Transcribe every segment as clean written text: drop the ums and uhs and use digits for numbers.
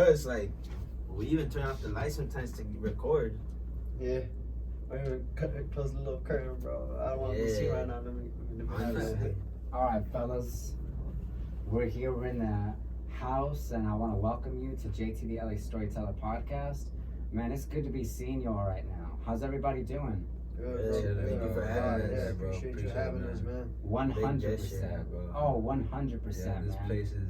It's like we even turn off the light sometimes to record. Yeah. Or even close the little curtain, bro. I don't want to see right now. All right, fellas. We're here. We're in the house, and I want to welcome you to JTD LA Storyteller Podcast. Man, it's good to be seeing you all right now. How's everybody doing? Good. Thank you for having us, bro. Appreciate you having us, man. 100%. Oh, 100%, yeah, this man. place is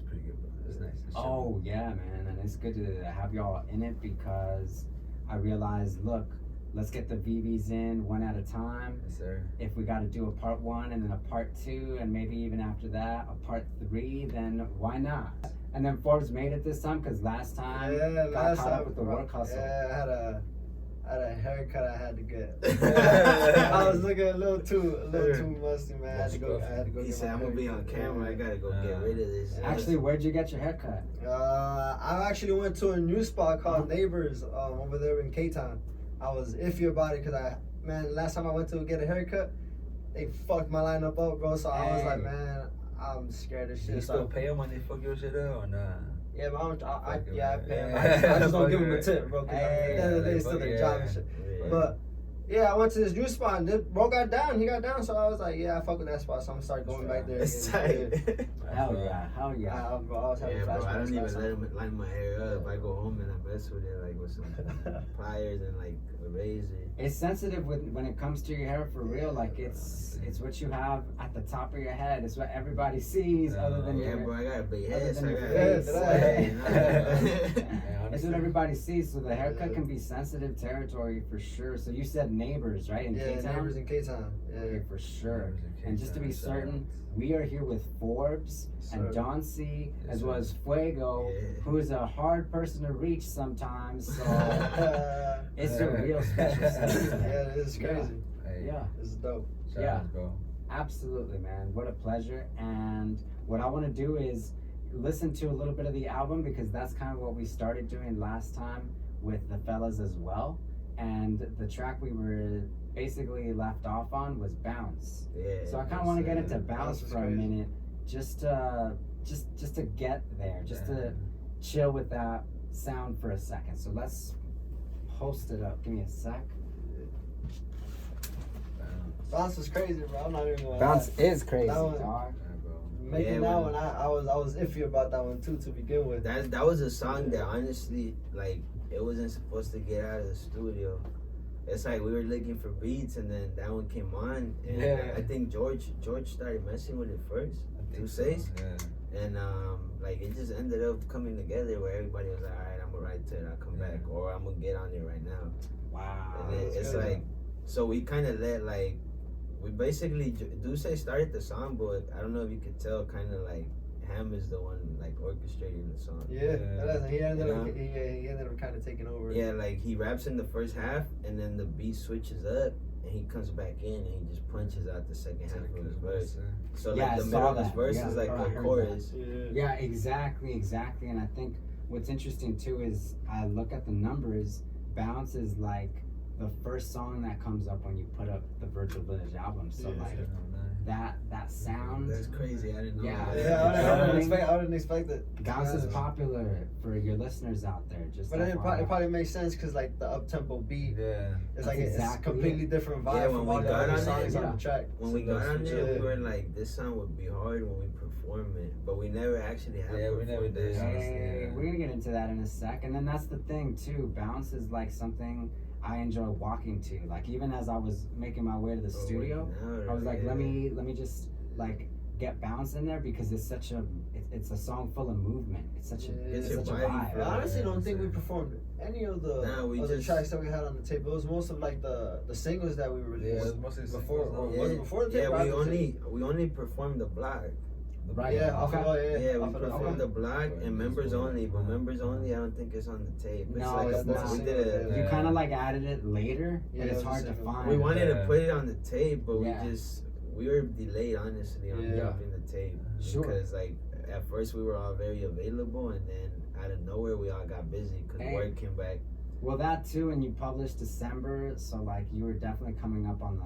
pretty good, bro. It's nice. It's Oh, yeah, man. And it's good to have y'all in it because I realized, look, let's get the VVs in one at a time. Yes, sir. If we got to do a part 1 and then a part 2 and maybe even after that a part 3, then why not? And then Forbes made it this time because last time got caught up with the work hustle. Yeah, I had a haircut I had to get. I was looking a little too musty, man. I had to go. He said, "I'm gonna be on camera. I gotta go get rid of this." Actually, where'd you get your haircut? I actually went to a new spot called Neighbors over there in K-Town. I was iffy about it because last time I went to get a haircut, they fucked my lineup up, bro. So I was like, man, I'm scared of shit. You still pay them when they fuck your shit up or nah? Yeah, but I pay them. I just don't give them a tip, bro. Because at the end of the day, it's still their job and shit. Yeah. But yeah, I went to this new spot and bro got down. He got down, so I was like, yeah, I fuck with that spot. So I'm gonna start going back there. It's again. tight. Hell yeah. Bro, I was having Bro, I don't even flashbacks. let him line my hair up. I go home and I mess with it like with some pliers and like a razor. It's sensitive when it comes to your hair for real. Like it's what you have at the top of your head. It's what everybody sees other than your bro, I got a big other head, than so I your got face. It's what everybody sees. So the haircut can be sensitive territory for sure. So you said Neighbors, right? In K-Town? Neighbors in K-Town. Yeah. Okay, for sure. Neighbors in And just to be K-Town, certain, we are here with Forbes and Don C, as well as Fweago, who is a hard person to reach sometimes. So it's a real special session. Yeah, it is crazy. Yeah. It's dope. Yeah. Bro. Absolutely, man. What a pleasure. And what I want to do is listen to a little bit of the album because that's kind of what we started doing last time with the fellas as well. And the track we were basically left off on was Bounce. Yeah. So I kind of want to get into Bounce Bounce for a minute, just to get there, just to chill with that sound for a second. So let's host it up. Give me a sec. Bounce is crazy, bro. I'm not even gonna Bounce lie. is crazy, That one- dog. Making that one, I was iffy about that one too to begin with. That was a song that honestly, like, it wasn't supposed to get out of the studio. It's like we were looking for beats, and then that one came on, and I think George started messing with it first. Two says, and like it just ended up coming together where everybody was like, all right, I'm gonna write to it, I'll come back, or I'm gonna get on it right now. Wow. And it's like, so we kind of we basically Duce started the song, but I don't know if you could tell, kind of like Ham is the one like orchestrating the song. He ended up kind of taking over. Yeah, like he raps in the first half, and then the beat switches up, and he comes back in, and he just punches out the second half of his verse. So like the middle of his verse is like the chorus. Yeah, exactly. And I think what's interesting too is I look at the numbers. Bounce is like the first song that comes up when you put up the Virgil Village album. So like that sound. That's crazy. I didn't know. I didn't expect it. Bounce is popular for your listeners out there. But it probably makes sense because like the up tempo beat. It's like it's a completely different vibe from all the other songs on the track. When we got on it, we were like, this song would be hard when we perform it, but we never actually had. Yeah, we never did. Hey, we're gonna get into that in a sec, and then that's the thing too. Bounce is like something I enjoy walking to. Like even as I was making my way to the studio, I was like, let me just like get Bounce in there because it's such a it's a song full of movement. It's such a vibe. I honestly don't think we performed any of the tracks that we had on the tape. It was most of like the singles that we released. Yeah, it was mostly before. Was it before the tape? Yeah, we only performed the block. Right. Yeah, we performed the block and members only, but members only I don't think it's on the tape. It's no, like it's not. We You kind of like added it later, but it's hard to find. We wanted to put it on the tape, but we were delayed honestly on dropping the tape because like at first we were all very available, and then out of nowhere we all got busy because work came back. Well, that too, and you published December, so like you were definitely coming up on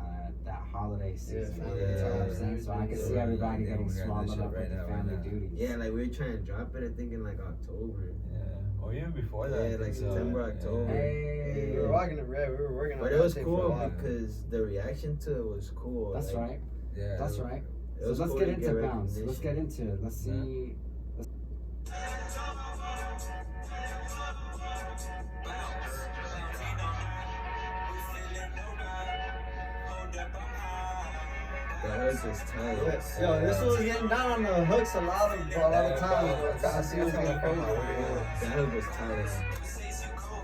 that holiday season. Yeah, You know what I'm saying? So I could see everybody getting swallowed up with the family duties. Yeah, like we were trying to drop it, I think in like October. Yeah, or even before that. Yeah, like September, October. Hey. We were working it, we were working on But that it was thing cool for a while. because the reaction to it was cool. That's like, right. Yeah. That's right. It So was let's cool get to into Bounce. recognition. Let's get into it. Let's see. The hook was tight. Yo, this was getting down on the hooks a lot of times, bro. I see what's getting crazy. That hook was tight.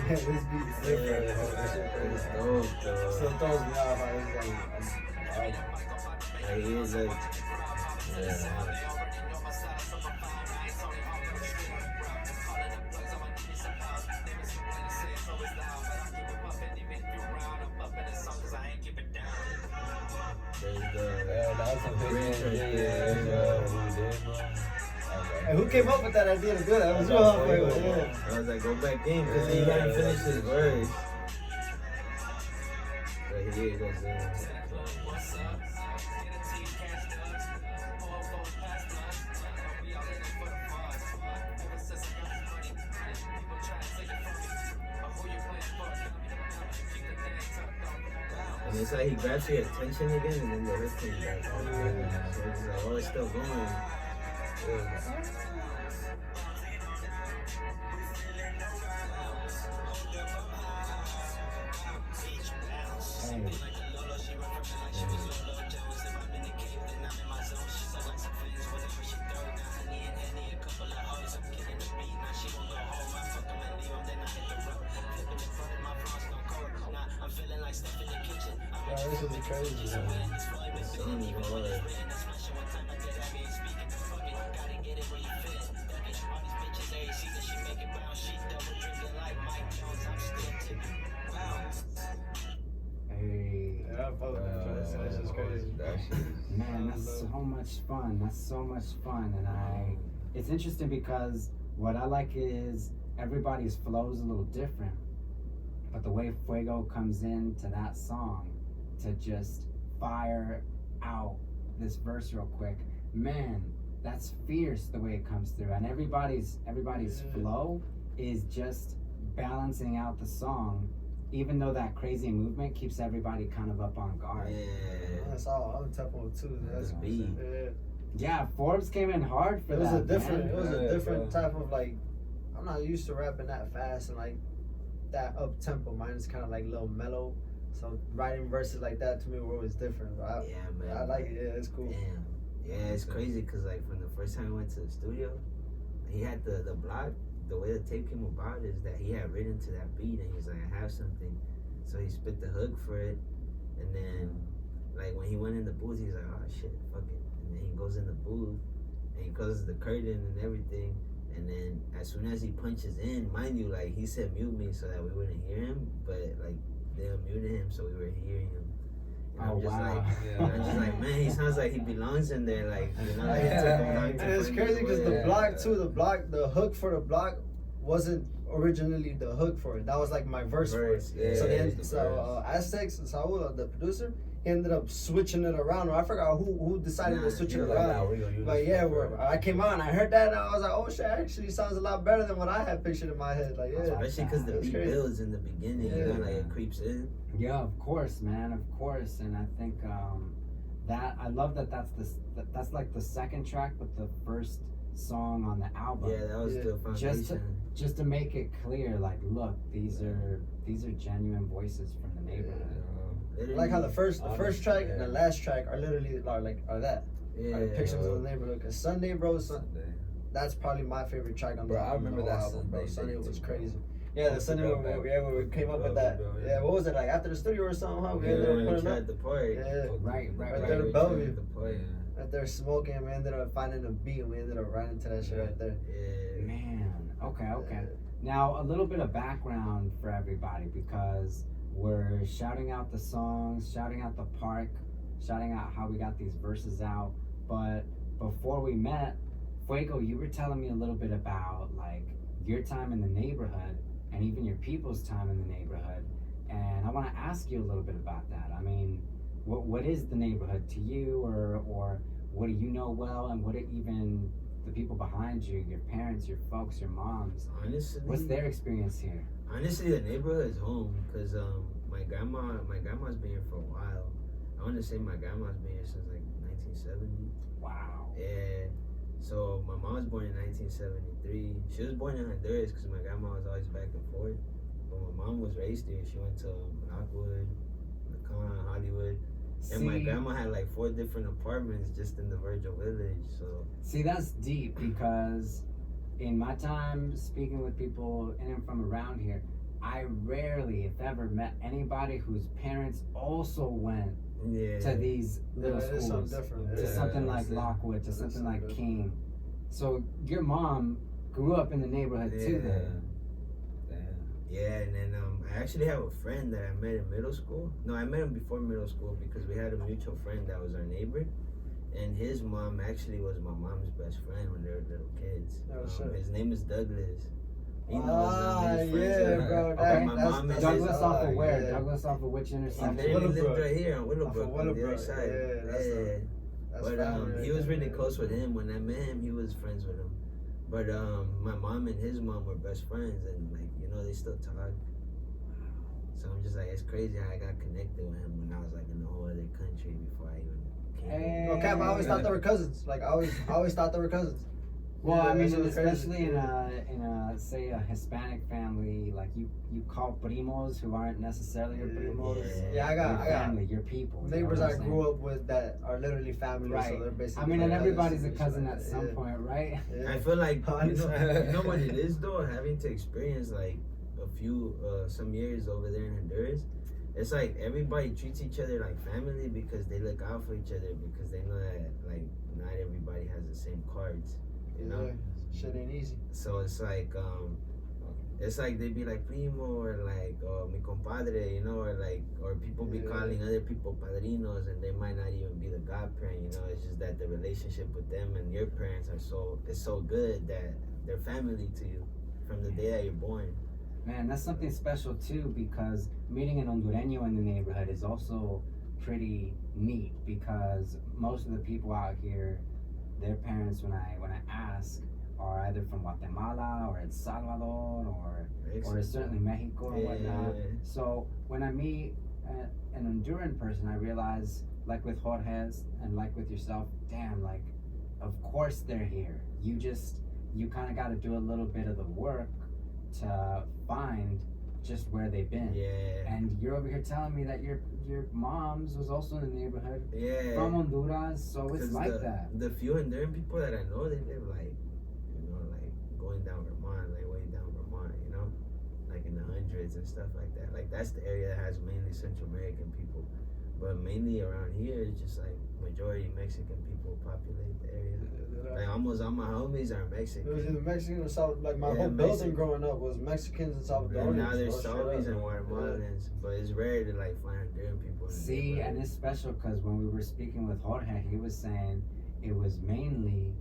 Yeah, this beat is different. It's dope, though. Still throws me off. I Like, he was like, yeah. Hey, who came up with that idea to do that? It was you, huh, Fweago? Yeah. I was like, go back in because he hadn't finished his verse. But here he goes in. And it's like he grabs your attention again and then the hook comes back. So it's like, oh, it's still going. Yeah, this was crazy. The song is hard. Hey. Yeah, I fuck with that. That's just crazy. Man, that's so much fun. That's so much fun. And it's interesting because what I like is everybody's flow is a little different. But the way Fweago comes into that song to just fire out this verse real quick, man, that's fierce the way it comes through. And everybody's flow is just balancing out the song, even though that crazy movement keeps everybody kind of up on guard. Yeah. That's all. I'm tempo too. That's beat. Yeah. Forbes came in hard for It was that. a different. man. It was a different type of like. I'm not used to rapping that fast and like that up tempo. Mine is kind of like a little mellow. So writing verses like that to me were always different. Bro. Yeah, man. I like it. Yeah, it's cool. Damn. Yeah, it's crazy because like from the first time I went to the studio, he had the block. The way the tape came about is that he had written to that beat and he's like, I have something. So he spit the hook for it, and then like when he went in the booth, he's like, oh shit, fuck it. And then he goes in the booth and he closes the curtain and everything. And then as soon as he punches in, mind you, like he said mute me so that we wouldn't hear him, but like they unmuted him so we were hearing him. And I'm just like, man, he sounds like he belongs in there, like, you know, like, And it's crazy because the hook for the block wasn't originally the hook for it. That was like my verse for it. Yeah, so Aztecs, Saul, the producer, he ended up switching it around. I forgot who decided to switch it around. But yeah, I came out and I heard that and I was like, oh shit, actually sounds a lot better than what I had pictured in my head. Like, yeah. Especially because the beat builds in the beginning, you know, like it creeps in. Yeah, of course, man, of course. And I think that I love that's like the second track, but the first song on the album. Yeah, that was the foundation. Just to make it clear, like, look, these are genuine voices from the neighborhood. Like how the first track and the last track are literally are that. Pictures of the Neighborhood. Cause Sunday, bro, that's probably my favorite track on the album. I remember that album, bro. Sunday was crazy. Yeah, Yeah, the Sunday when we came up with that. Yeah, what was it like after the studio or something? Huh? We ended up putting up the park. Yeah, Right. right there in Bellevue. Yeah. Right there smoking, and we ended up finding a beat, and we ended up writing to that shit right there. Yeah. Man, okay. Now, a little bit of background for everybody because we're shouting out the songs, shouting out the park, shouting out how we got these verses out. But before we met, Fweago, you were telling me a little bit about like your time in the neighborhood and even your people's time in the neighborhood. And I want to ask you a little bit about that. I mean, what is the neighborhood to you, or what do you know well, and what are even the people behind you, your parents, your folks, your moms? Honestly, what's their experience here? Honestly, the neighborhood is home because my grandma's been here for a while. I want to say my grandma's been here since like 1970. Wow. Yeah. So my mom was born in 1973. She was born in Honduras because my grandma was always back and forth. But my mom was raised here. She went to Rockwood, Macon, Hollywood. And my grandma had like 4 different apartments just in the Virgil Village. So see, that's deep because in my time speaking with people in and from around here, I rarely, if ever, met anybody whose parents also went to these little schools, to something like Lockwood, to something like King. So your mom grew up in the neighborhood too, then. Yeah, and then I actually have a friend that I met in middle school. No, I met him before middle school because we had a mutual friend that was our neighbor. And his mom actually was my mom's best friend when they were little kids. His name is Douglas. He knows bro. Okay, my mom is Douglas off of where? Yeah. Douglas off of which intersection? He lived right here on Willowbrook on the other side. But he was really close with him. When I met him, he was friends with him. But my mom and his mom were best friends, and like they still talk. So I'm just like, it's crazy how I got connected with him when I was like in a whole other country before I even came. Okay, but I always thought they were cousins. Like I always thought they were cousins. Well, I mean, especially in a say a Hispanic family, like you call primos who aren't necessarily your primos. Yeah, I got family, your people. Neighbors I grew up with that are literally family, right? So they're basically. I mean, and everybody's a cousin at some point, right? Yeah. I feel like you know what it is though, having to experience like some years over there in Honduras. It's like everybody treats each other like family because they look out for each other because they know that like not everybody has the same cards. You know, shit ain't easy. So it's like they be like primo or like mi compadre, or people be calling other people padrinos, and they might not even be the godparent. It's just that the relationship with them and your parents is so good that they're family to you from the day that you're born. Man, that's something special too, because meeting an Hondureño in the neighborhood is also pretty neat because most of the people out here, their parents, when I ask, are either from Guatemala or El Salvador or certainly Mexico and whatnot. So when I meet an Honduran person, I realize, like with Jorge's and like with yourself, damn, like of course they're here. You kind of got to do a little bit of the work to find just where they've been. Yeah. And you're over here telling me that your mom's was also in the neighborhood. Yeah. From Honduras, so it's like that. The few Honduran people that I know, they live like, like going down Vermont, like way down Vermont, like in the hundreds and stuff like that. Like that's the area that has mainly Central American people. But mainly around here, it's just like majority Mexican people populate the area. Like almost all my homies are Mexican. It was either Mexican or South. Like my whole building growing up was Mexicans and Salvadorians. And now there's Salvies and Guatemalans, but it's rare to like find Honduran people. See, and it's special because when we were speaking with Jorge, he was saying it was mainly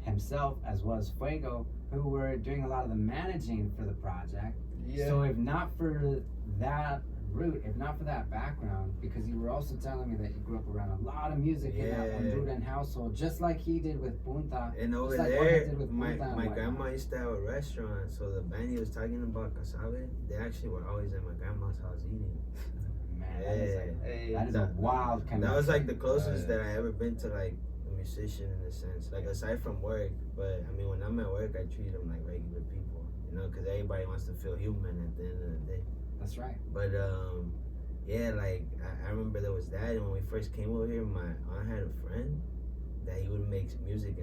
himself as well as Fweago who were doing a lot of the managing for the project. Yeah. So if not for that route, if not for that background, because you were also telling me that you grew up around a lot of music in that Honduran household, just like he did with Punta. And over there, my grandma used to have a restaurant, so the band he was talking about, Casabe, they actually were always at my grandma's house eating. Man, that is a wild connection. That was like the closest that I ever been to like a musician in a sense, like aside from work. But I mean, when I'm at work, I treat them like regular people, because everybody wants to feel human at the end of the day. That's right. But like I remember there was that, and when we first came over here, my aunt had a friend that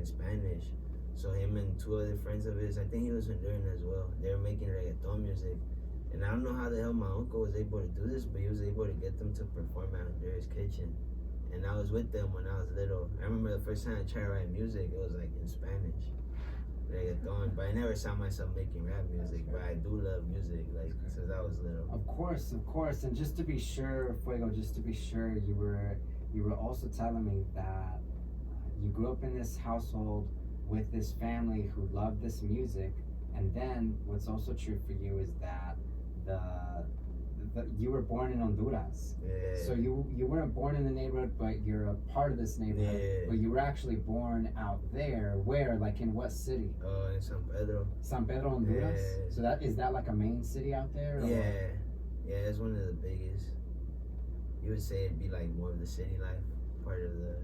Spanish. So him and two other friends of his, I think he was Honduran as well. They were making reggaeton music. And I don't know how the hell my uncle was able to do this, but he was able to get them to perform at Honduras Kitchen. And I was with them when I was little. I remember the first time I tried writing music, it was like in Spanish. Reggaeton, but I never saw myself making rap music, but I do love music, like, since I was little. Of course, and just to be sure, Fweago, you were also telling me that you grew up in this household with this family who loved this music, and then what's also true for you is that you were born in Honduras. Yeah. So you weren't born in the neighborhood, but you're a part of this neighborhood. Yeah. But you were actually born out there. Where? Like in what city? In San Pedro. San Pedro, Honduras? Yeah. So is that like a main city out there? Or Yeah. what? Yeah, it's one of the biggest. You would say it'd be like more of the city life, part of the...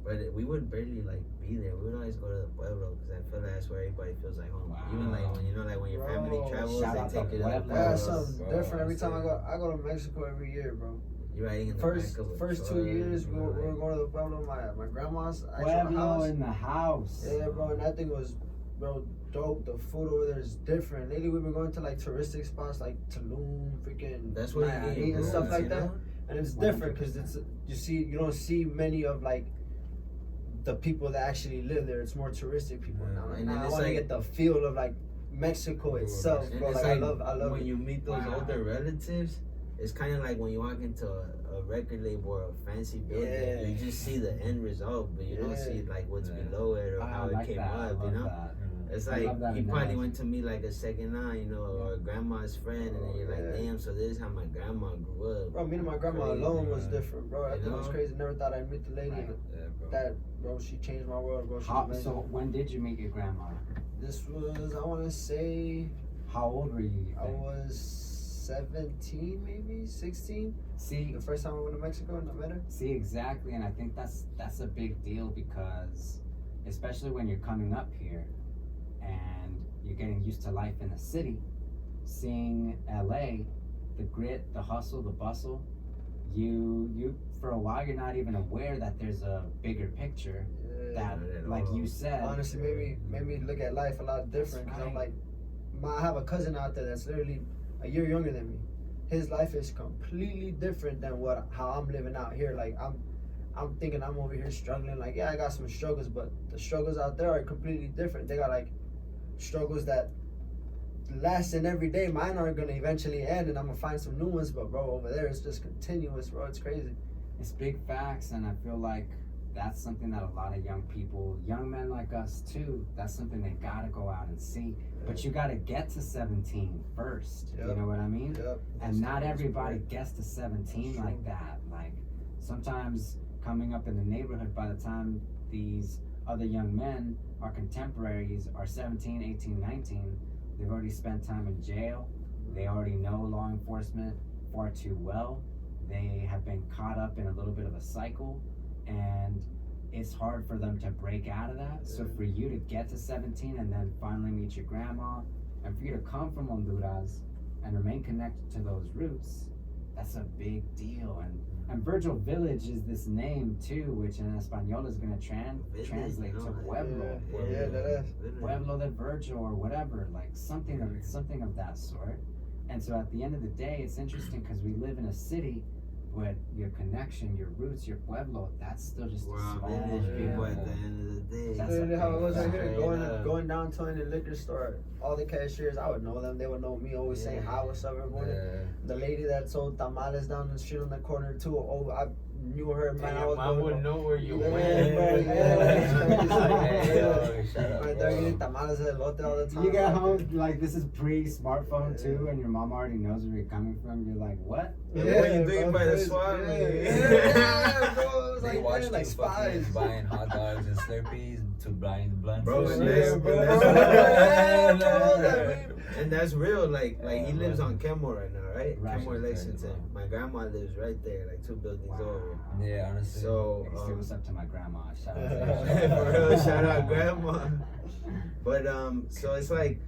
But we would barely like be there. We would always go to the pueblo because I feel like that's where everybody feels like home. Wow. Even like when when your family travels, Shout out they take to it to the Pueblo. Yeah, pueblos. something different every time I go to Mexico every year, bro. You're riding in the First back of a 2 truck, years, we you know, were going to the pueblo, my grandma's actual Pueblo house. in the house. Yeah, bro, and that thing was, bro, dope. The food over there is different. Lately, we've been going to like touristic spots like Tulum, freaking That's what you need, and bro, stuff like you that. know? And it's different because you don't see many of like the people that actually live there. It's more touristic people now. And Now then I it's want to like- get the feel of like Mexico itself, And bro. it's Like I love when it. you meet those Wow. older relatives, it's kind of like when you walk into a record label or a fancy building, Yeah. you just see the end result, but you don't Yeah. see like what's Yeah. below it or I how it like came that. I up, you love know? that. It's I like love that you probably analogy. went to meet like a second aunt, you know, or a grandma's friend, and then you're like, Yeah. damn, so this is how my grandma grew up. Bro, meeting my grandma Crazy, alone was man. different, bro. That You thing was know? crazy. Never thought I'd meet the lady. Right. Yeah, bro. That, bro, she changed my world, bro. She's amazing. So when did you meet your grandma? This was, I want to say, How old were you? I was 17, maybe 16. See, The first time I went to Mexico and I met her. See, exactly, and I think that's a big deal because, especially when you're coming up here and you're getting used to life in the city, seeing LA, the grit, the hustle, the bustle, you for a while you're not even aware that there's a bigger picture Yeah. that, like you said, Honestly, made me look at life a lot different. Because I'm like, I have a cousin out there that's literally a year younger than me. His life is completely different than how I'm living out here. Like I'm thinking I'm over here struggling. Like, yeah, I got some struggles, but the struggles out there are completely different. They got like struggles that last in every day. Mine are gonna eventually end, and I'm gonna find some new ones. But bro, over there it's just continuous, bro. It's crazy. it's big facts, and I feel like that's something that a lot of young people, young men like us too, that's something they gotta go out and see. But you gotta get to 17 first. Yep. You know what I mean? Yep. And not everybody gets to 17 That's like true. that. Like sometimes coming up in the neighborhood, by the time these other young men, our contemporaries, are 17, 18, 19, they've already spent time in jail. They already know law enforcement far too well. They have been caught up in a little bit of a cycle, and it's hard for them to break out of that. So for you to get to 17 and then finally meet your grandma, and for you to come from Honduras and remain connected to those roots, that's a big deal. And Virgil Village is this name too, which in Espanol is going to translate to Pueblo. Yeah, that is. Pueblo de Virgil or whatever, like something of that sort. And so at the end of the day, it's interesting because we live in a city, but your connection, your roots, your pueblo, that's still just We're a all small village people at people. the end of the day. That's Literally how it was right here. Straight Going down to any liquor store, all the cashiers, I would know them. They would know me. Always saying hi, what's up, everyone. The lady that sold tamales down the street on the corner too. Oh, I knew her, man. I was Mom going, would know where you Yeah, went. bro, yeah. Hey, yo, shut up, Right there, bro. eating tamales at elote all the time. You get home, like this is pre-smartphone too, and your mom already knows where you're coming from. You're like, what? What are you doing by the crazy. swap? Yeah, bro. It was They like, watched man, like you spies. fucking buying hot dogs and Slurpees to blind blunts. Bro, and and shit. that's- bro. and Yeah, bro. And that's real, like he lives on Kenmore right now, right? Right. Kenmore, Lexington. My grandma lives right there, like 2 buildings over. Yeah, honestly. So, Hey, say what's up to my grandma. Shout out to for her. real, shout out grandma. But so it's like,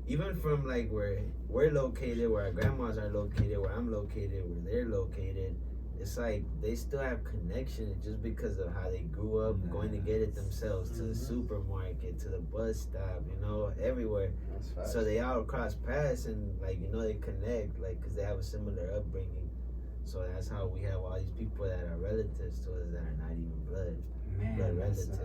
even from like where we're located, where our grandmas are located, where I'm located, where they're located, it's like they still have connection just because of how they grew up going to get it themselves to the supermarket, to the bus stop, you know, everywhere. So they all cross paths and like, you know, they connect like because they have a similar upbringing. So that's how we have all these people that are relatives to us that are not even blood relatives.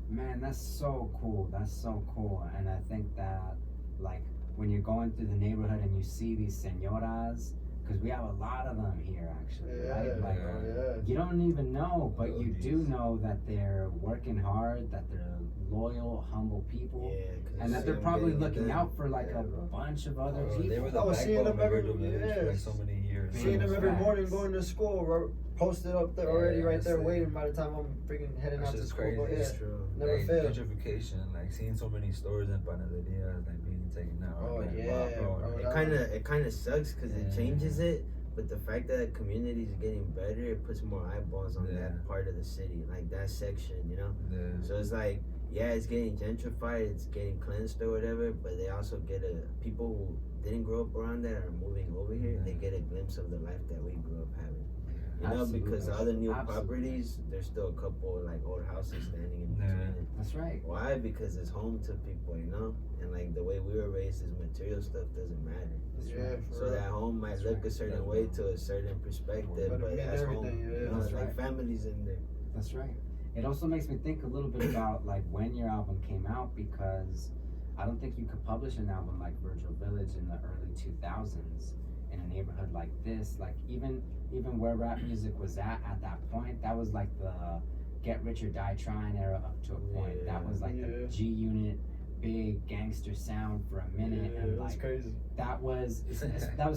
Man, that's so cool. That's so cool. And I think that like when you're going through the neighborhood and you see these senoras, because we have a lot of them here actually, right? Like you don't even know, but you do know that they're working hard, that they're loyal, humble people, and that they're probably looking out for like a bunch of other people. They were the backbone of Virgil Village for like so many years. Seeing them every morning going to school, posted up there already right there waiting by the time I'm freaking heading out to school. Crazy. But never like, failed. Gentrification, like seeing so many stores in Panaderia like being taken out. Oh like, yeah, bro. It kind of sucks because it changes it. But the fact that the community is getting better, it puts more eyeballs on that part of the city, like that section, you know? So it's like, it's getting gentrified, it's getting cleansed or whatever, but they also get people who didn't grow up around that are moving over here, they get a glimpse of the life that we grew up having. You know, because all the new properties, there's still a couple like old houses standing in between it. That's right. Why? Because it's home to people, you know? And like the way we were raised is material stuff doesn't matter. So that home might look a certain way to a certain perspective, but that's home. You know, it's like families in there. That's right. It also makes me think a little bit about like when your album came out, because I don't think you could publish an album like Virgil Village in the early 2000s in a neighborhood like this. Like even where rap music was at that point, that was like the Get Rich or Die Trying era up to a point. That was like the G Unit big gangster sound for a minute, and like crazy. that was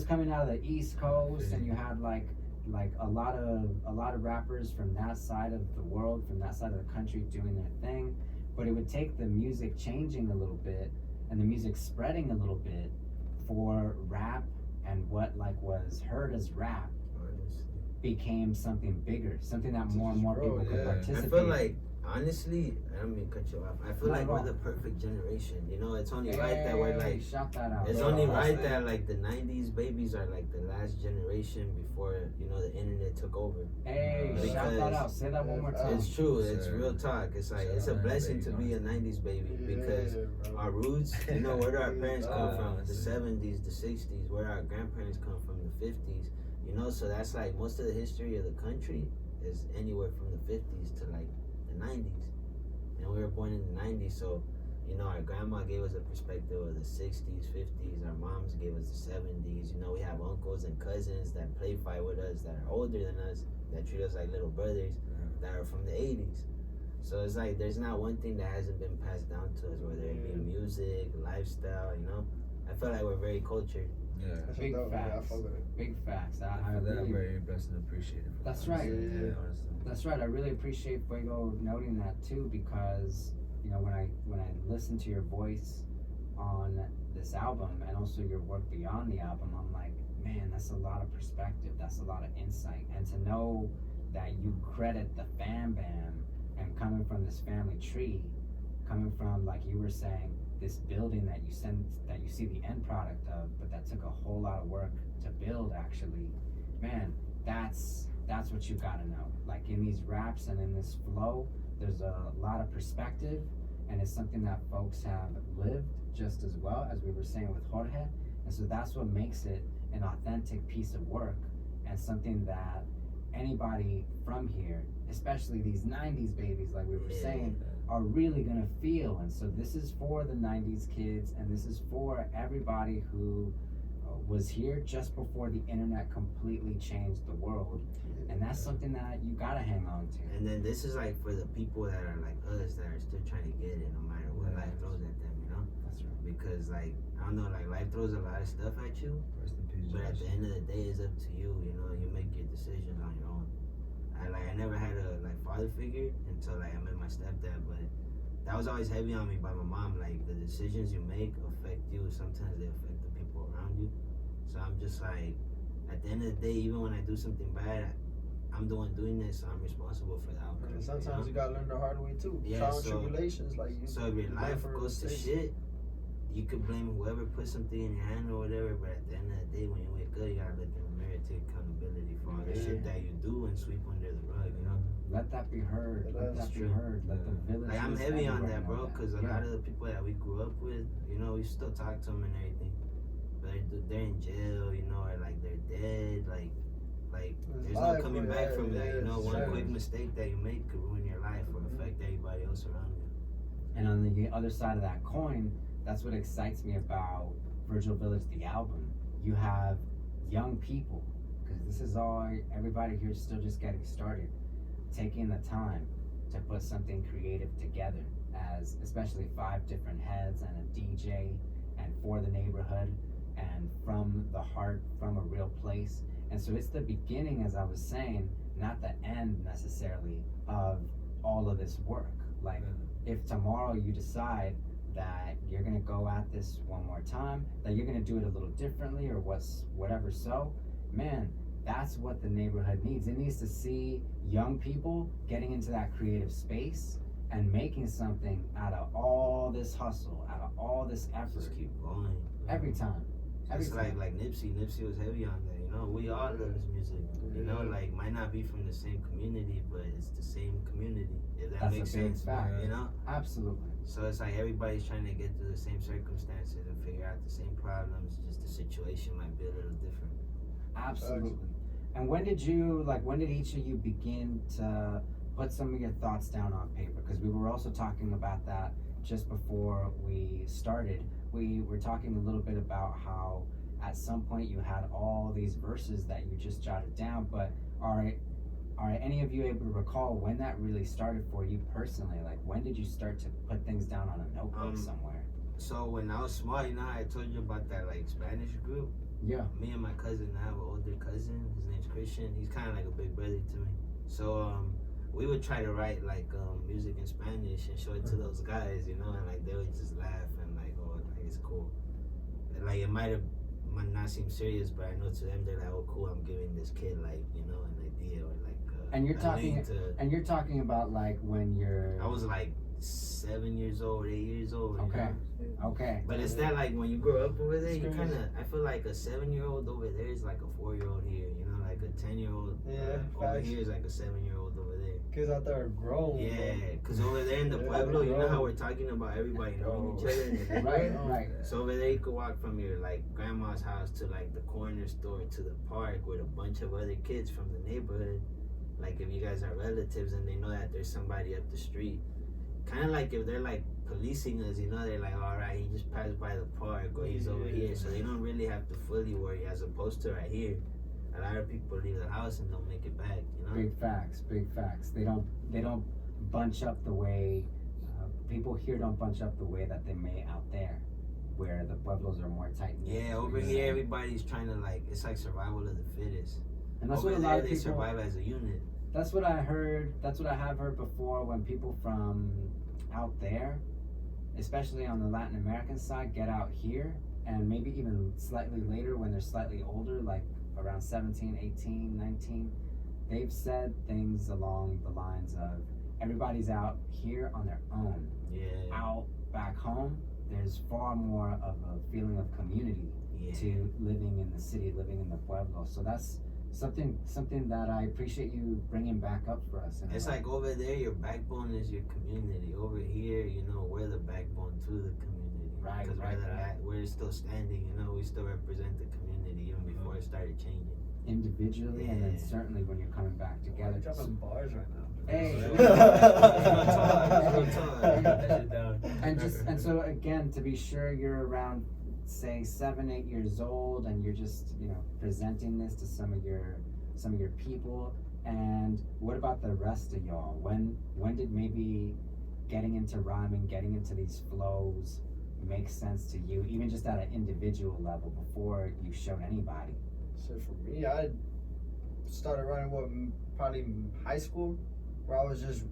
coming out of the East Coast, and you had like a lot of rappers from that side of the world, from that side of the country doing their thing. But it would take the music changing a little bit and the music spreading a little bit for rap and what like was heard as rap became something bigger, something that more and more people could participate. I feel like, honestly, I don't mean to cut you off. I feel like we're the perfect generation. You know, it's only right that we're like, shout that out. It's only right that like the 90s babies are like the last generation before, you know, the internet took over. Hey, shout that out. Say that one more time. It's true. It's real talk. It's like, it's a blessing to be a 90s baby because our roots, you know, where do our parents come from? The 70s, the 60s, where our grandparents come from, the 50s. You know, so that's like most of the history of the country is anywhere from the 50s to like the 90s. And we were born in the 90s, so, you know, our grandma gave us a perspective of the 60s, 50s. Our moms gave us the 70s. You know, we have uncles and cousins that play fight with us that are older than us, that treat us like little brothers, that are from the 80s. So it's like there's not one thing that hasn't been passed down to us, whether it be music, lifestyle, you know. I feel like we're very cultured. Big facts. Big facts. I'm very blessed and appreciative. That's right. That's right. I really appreciate Fweago noting that too, because you know when I listen to your voice on this album and also your work beyond the album, I'm like, man, that's a lot of perspective. That's a lot of insight, and to know that you credit the Fam Bam and coming from this family tree, coming from, like you were saying, this building that you see the end product of, but that took a whole lot of work to build actually. Man, that's what you gotta know. Like in these raps and in this flow, there's a lot of perspective, and it's something that folks have lived just as well, as we were saying with Jorge. And so that's what makes it an authentic piece of work, and something that anybody from here, especially these 90s babies, like we were saying, are really gonna feel. And so this is for the 90s kids, and this is for everybody who was here just before the internet completely changed the world. And that's something that you gotta hang on to. And then this is like for the people that are like us, that are still trying to get it no matter what life throws at them, you know? That's right. Because like, I don't know, like life throws a lot of stuff at you, but at the end of the day, it's up to you, you know? You make your decisions on your own. I never had a like father figure until like I met my stepdad, but that was always heavy on me by my mom. Like the decisions you make affect you. Sometimes they affect the people around you. So I'm just like, at the end of the day, even when I do something bad, I'm doing this, so I'm responsible for the outcome. And sometimes you gotta learn the hard way too. Yeah, trials and tribulations, like you. So if your life goes to shit, you could blame whoever put something in your hand or whatever. But at the end of the day, when you wake up, you gotta look in the mirror take accountability for all the shit that you do and sweep under the rug, you know? Let that be heard. Let that be heard. Let the village. Like, I'm heavy on that, bro, because a lot of the people that we grew up with, you know, we still talk to them and everything. But they're in jail, you know, or like they're dead. Like there's no coming back from that, you know? One quick mistake that you make could ruin your life or affect everybody else around you. And on the other side of that coin, that's what excites me about Virgil Village, the album. You have young people, because this is all, everybody here is still just getting started, taking the time to put something creative together, as especially 5 different heads and a DJ, and for the neighborhood, and from the heart, from a real place. And so it's the beginning, as I was saying, not the end necessarily of all of this work. Like, if tomorrow you decide that you're gonna go at this one more time, that you're gonna do it a little differently or whatever, so, man, that's what the neighborhood needs. It needs to see young people getting into that creative space and making something out of all this hustle, out of all this effort. Just keep going. Every time. It's like Nipsey was heavy on that, you know? We all love his music, you know? Like, might not be from the same community, but it's the same community, if that makes sense, fact. You know? Absolutely. So it's like everybody's trying to get through the same circumstances and figure out the same problems, just the situation might be a little different. Absolutely. And when did each of you begin to put some of your thoughts down on paper? Because we were also talking about that just before we started. We were talking a little bit about how at some point you had all these verses that you just jotted down, but are any of you able to recall when that really started for you personally? Like, when did you start to put things down on a notebook somewhere? So when I was small, you know how I told you about that like Spanish group? Yeah. Me and my cousin, I have an older cousin, his name's Christian. He's kind of like a big brother to me. So we would try to write like music in Spanish and show it to those guys, you know, and like they would just laugh and like, oh, like it's cool. And, like, it might not seem serious, but I know to them they're like, oh, cool, I'm giving this kid like, you know, an idea or like and you're talking about like when I was like 7 years old, 8 years old. Okay. You know? Okay. But it's that like when you grow up over there, you kind of, I feel like a 7-year-old over there is like a 4-year-old here, you know, like a 10-year-old over here is like a 7-year-old over there. Kids out there are grown. Yeah, because over there in the Pueblo, you know how we're talking about everybody knowing each other. Right. So over there you could walk from your like grandma's house to like the corner store to the park with a bunch of other kids from the neighborhood. Like if you guys are relatives and they know that there's somebody up the street. Kind of like if they're like policing us, you know, they're like, all right, he just passed by the park or he's over here. So they don't really have to fully worry as opposed to right here. A lot of people leave the house and don't make it back, you know? Big facts. They don't bunch up the way, people here don't bunch up the way that they may out there, where the pueblos are more tight-knit. Yeah, over here everybody's trying to like, it's like survival of the fittest. And that's over what a there, lot of they people survive as a unit. That's what I heard. That's what I have heard before when people from out there, especially on the Latin American side, get out here, and maybe even slightly later when they're slightly older, like around 17, 18, 19, they've said things along the lines of everybody's out here on their own. Yeah. Out back home, there's far more of a feeling of community to living in the city, living in the pueblo. So that's something that I appreciate you bringing back up for us. It's like over there, your backbone is your community. Over here, you know, we're the backbone to the community. Right. Because we're still standing, you know, we still represent the community even before it started changing. Individually, and then certainly when you're coming back together. You're dropping bars right now. Hey. And so again, to be sure you're around, say 7, 8 years old, and you're just, you know, presenting this to some of your people. And what about the rest of y'all? When did maybe getting into rhyming, getting into these flows make sense to you, even just at an individual level before you showed anybody? So for me, I started writing probably high school, where I was just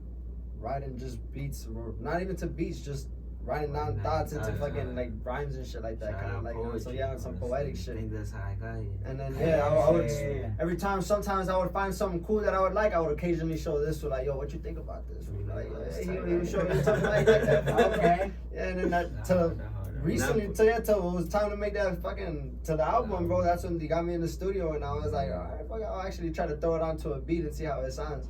writing just beats, or not even to beats, just writing down thoughts into fucking like rhymes and shit like that, kind of like so yeah, some poetic shit. I think that's how I got you. And then I would just, every time, sometimes I would find something cool that I would like. I would occasionally show this to like, yo, what you think about this? Like, he would show me something like that. Okay. Yeah, and then that to recently, till it was time to make that fucking to the album, bro. That's when they got me in the studio, and I was like, all right, fuck, I'll actually try to throw it onto a beat and see how it sounds.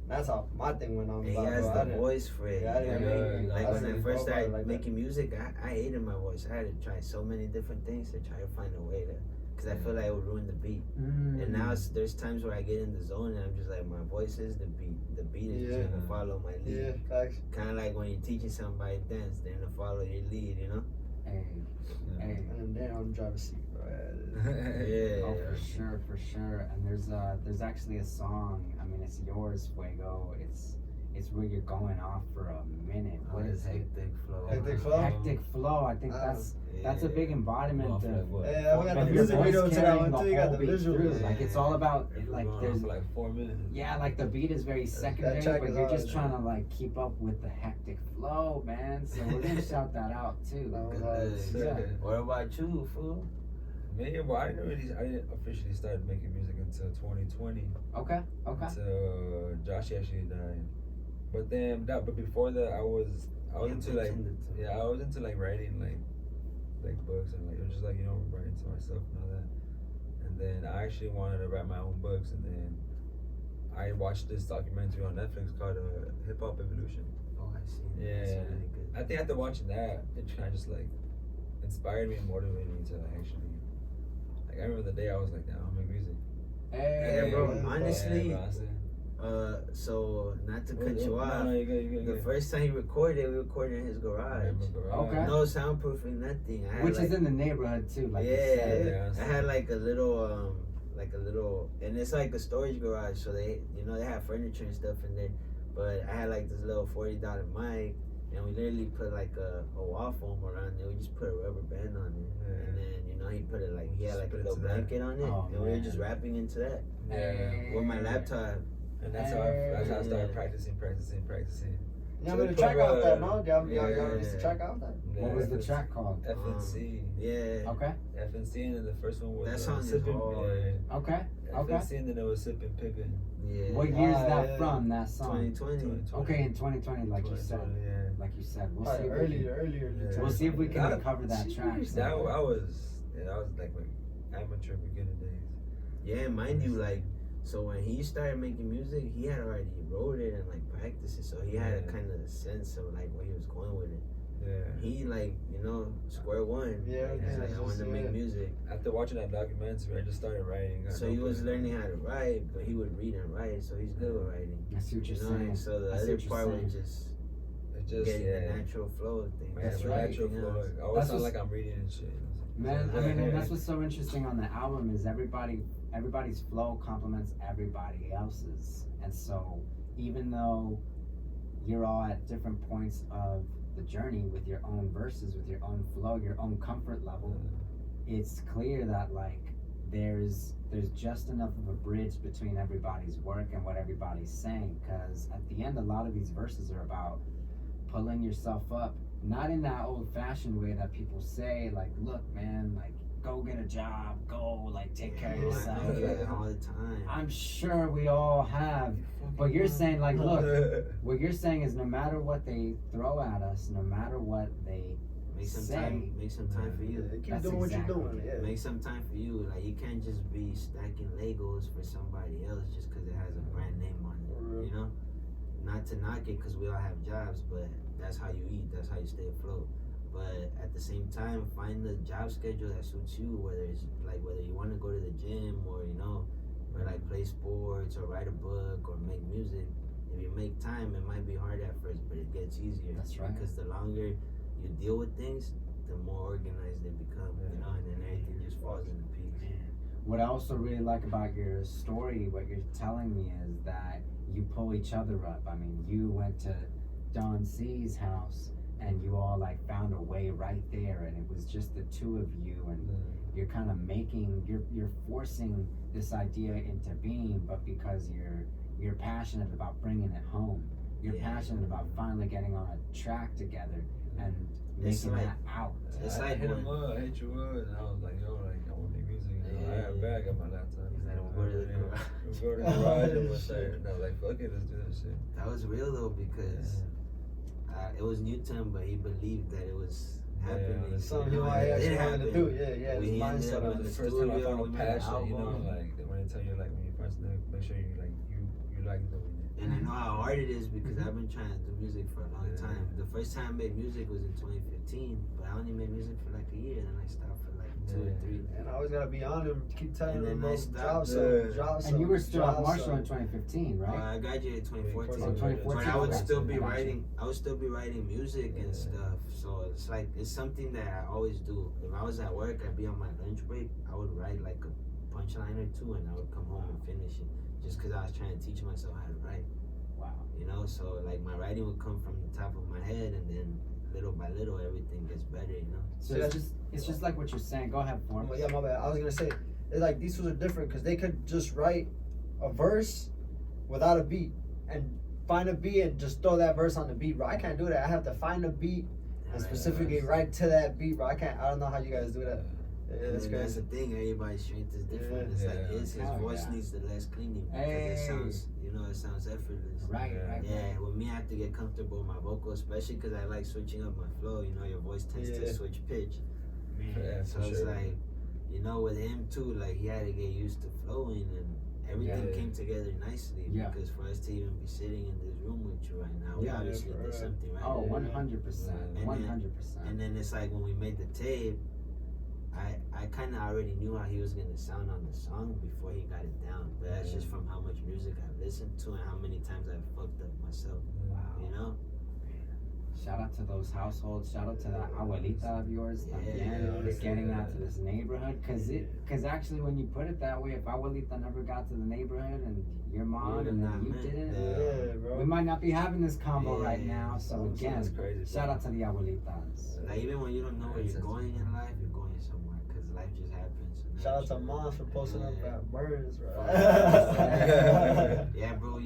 That's how my thing went on. He has the voice for it. Yeah, like when I first started making music, I hated my voice. I had to try so many different things to try to find a way to, because I feel like it would ruin the beat. And now there's times where I get in the zone and I'm just like, my voice is the beat. The beat is just gonna follow my lead. Yeah, kind of like when you're teaching somebody to dance, they're gonna follow your lead, you know? Hey. And then I'm driving seat, bro. Yeah. Oh, for sure. And there's actually a song. I mean, it's yours, Fweago. It's where you're going off for a minute. What is it? Hectic Flow. Hectic Flow. Hectic Flow. I think that's a big embodiment of. Yeah, we got the music video to that one too. You got the visuals. Like it's all about like there's like 4 minutes. Yeah, like the beat is very secondary, but you're just trying to like keep up with the hectic flow, man. So we're gonna shout that out too. What about you, fool? Me, well, I didn't officially start making music until 2020. Okay. Until Josh actually died. But before that, I was into like I was into like writing like books and like it was just like writing to myself and all that. And then I actually wanted to write my own books, and then I watched this documentary on Netflix called Hip Hop Evolution. Oh, I see. Yeah, really good. I think after watching that, it kind of just like inspired me and motivated me to actually. I remember the day I was like, "Damn, I'll make music." Hey, bro. Honestly, so not to cut you off. No, you the first time we recorded in his garage. Okay. No soundproofing, nothing. Which is in the neighborhood too. Like I had like a little, and it's like a storage garage. So they have furniture and stuff in there. But I had like this little $40 mic, and we literally put like a wall foam around it. We just put a rubber band on it, and then he had like a little blanket on it, and we were just rapping into that. With my laptop. And that's how I started practicing. You want me to track out that, no? Y'all released the track out that? What was the track called? FNC. Okay. FNC, and then the first one was that song Sippin'. Okay. FNC, and then it was Sippin' Pippin'. Yeah. What year is that from? That song? 2020. Okay, in 2020, like you said. Yeah. Like you said, we'll see. Earlier. We'll see if we can recover that track. That was like my amateur beginner days. Yeah, mind you, like. So when he started making music, he had already wrote it and like practiced it, so he had a kind of sense of like where he was going with it. Yeah. He square one. Yeah. He's like, I wanted to make music. After watching that documentary, I just started writing. So he was learning how to write, but he would read and write, so he's good with writing. I see what you're saying. So the other part was just getting the natural flow of things. That's right. Natural flow. I always sound like I'm reading and shit. Man, I mean, and that's what's so interesting on the album is everybody's flow complements everybody else's. And so even though you're all at different points of the journey with your own verses, with your own flow, your own comfort level, it's clear that like there's just enough of a bridge between everybody's work and what everybody's saying, because at the end a lot of these verses are about pulling yourself up, not in that old-fashioned way that people say, like, look, man, like, go get a job, go, like, take care of yourself. All the time. I'm sure we all have, but you're saying, like, look, what you're saying is no matter what they throw at us, no matter what they make some time for you. Keep doing what you're doing. Yeah. Make some time for you. Like, you can't just be stacking Legos for somebody else just because it has a brand name on it, you know? Not to knock it, because we all have jobs, but that's how you eat, that's how you stay afloat. But at the same time, find the job schedule that suits you, whether you want to go to the gym or or like play sports or write a book or make music. If you make time, it might be hard at first, but it gets easier. That's right. Because the longer you deal with things, the more organized they become, and then everything just falls into peace. What I also really like about your story, what you're telling me, is that you pull each other up. I mean, you went to Don C's house and you all like found a way right there, and it was just the two of you, and you're kind of you're forcing this idea into being, but because you're passionate about bringing it home. You're passionate about finally getting on a track together and making that out. It's like I hit you up, and I was like, yo, like I want to make music. I had back on my laptop. He's like, we'll go to the garage. We'll go to the garage and we'll start. And I was like, fuck it, let's do that shit. That was real though, because it was new to him, but he believed that it was happening. Something he actually wanted to do. Yeah. We ended up in the first time I studio. found We a made an passion, you know, album. like when they tell you like when you first make sure you like you like doing it. And I know how hard it is because I've been trying to do music for a long time. The first time I made music was in 2015, but I only made music for like a year, then I stopped for like 2 or 3. And I always gotta be on him, keep telling him, I drop stopped. some. And you were still at Marshall in 2015, right? I graduated 2014. Oh, 2014. But I would still be Gotcha. writing. I would still be writing music and stuff. So it's like it's something that I always do. If I was at work, I'd be on my lunch break. I would write like a punchline or two, and I would come home and finish it. Just because I was trying to teach myself how to write. Wow. You know, so like my writing would come from the top of my head, and then little by little everything gets better. You know. So it's just like what you're saying. Go ahead, Form. Yeah, my bad. I was gonna say, it's like these two are different because they could just write a verse without a beat and find a beat and just throw that verse on the beat, bro. I can't do that. I have to find a beat and specifically write to that beat, bro. I don't know how you guys do that. Yeah, that's That's the crazy. thing. Everybody's strength is different. It's like his voice needs the less cleaning because it sounds, it sounds effortless. Right. Yeah, with me, I have to get comfortable with my vocal, especially because I like switching up my flow. You know, your voice tends to switch pitch. So it's like, with him too, like he had to get used to flowing and everything came together nicely. Yeah. Because for us to even be sitting in this room with you right now, we obviously did something right. Oh, 100%. 100%. And then it's like when we made the tape, I kind of already knew how he was going to sound on the song before he got it down. But that's just from how much music I've listened to and how many times I've fucked up myself. Wow. You know? Shout out to those households. Shout out to that abuelita of yours. Getting out to this neighborhood. Because actually, when you put it that way, if abuelita never got to the neighborhood and your mom and then you didn't, bro. we might not be having this combo right now. So again, shout out to the abuelitas. Like even when you don't know where you're going in life, you're going somewhere because life just happens. Shout out to Moms for posting up at Burns, bro. Yeah, bro.